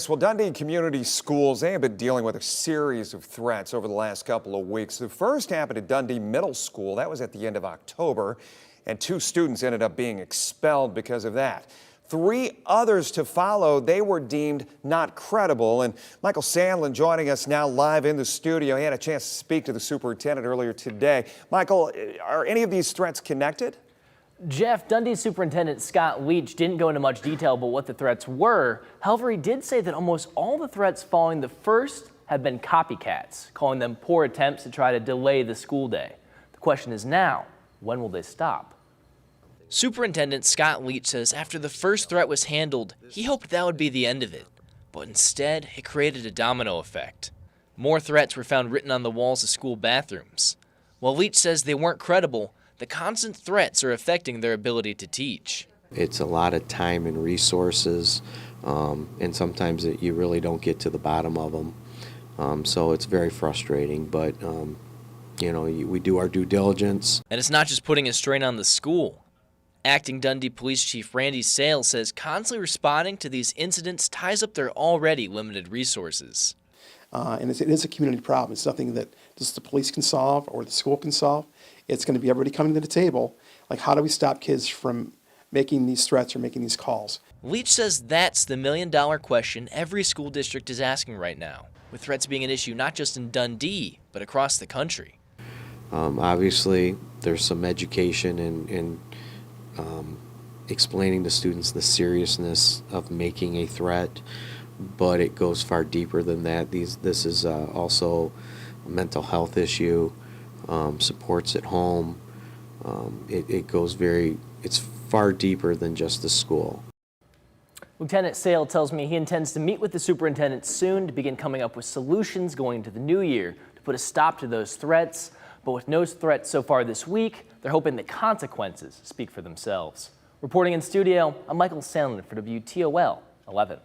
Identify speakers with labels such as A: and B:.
A: Well, Dundee Community Schools, they have been dealing with a series of threats over the last couple of weeks. The first happened at Dundee Middle School. That was at the end of October, and 2 students ended up being expelled because of that. 3 others to follow, they were deemed not credible. And Michael Sandlin joining us now live in the studio. He had a chance to speak to the superintendent earlier today. Michael, are any of these threats connected?
B: Jeff, Dundee Superintendent Scott Leach didn't go into much detail about what the threats were. However, he did say that almost all the threats following the first have been copycats, calling them poor attempts to try to delay the school day. The question is now, when will they stop?
C: Superintendent Scott Leach says after the first threat was handled, he hoped that would be the end of it. But instead, it created a domino effect. More threats were found written on the walls of school bathrooms. While Leach says they weren't credible, the constant threats are affecting their ability to teach.
D: It's a lot of time and resources, and sometimes you really don't get to the bottom of them. So it's very frustrating, but we do our due diligence.
C: And it's not just putting a strain on the school. Acting Dundee Police Chief Randy Sales says constantly responding to these incidents ties up their already limited resources.
E: And it is a community problem. It's nothing that just the police can solve or the school can solve. It's going to be everybody coming to the table. Like, how do we stop kids from making these threats or making these calls?
C: Leach says that's the million-dollar question every school district is asking right now, with threats being an issue not just in Dundee, but across the country.
D: Obviously, there's some education and explaining to students the seriousness of making a threat, but it goes far deeper than that. This is also a mental health issue, supports at home. It's far deeper than just the school.
B: Lieutenant Sale tells me he intends to meet with the superintendent soon to begin coming up with solutions going into the new year to put a stop to those threats. But with no threats so far this week, they're hoping the consequences speak for themselves. Reporting in studio, I'm Michael Sandlin for WTOL 11.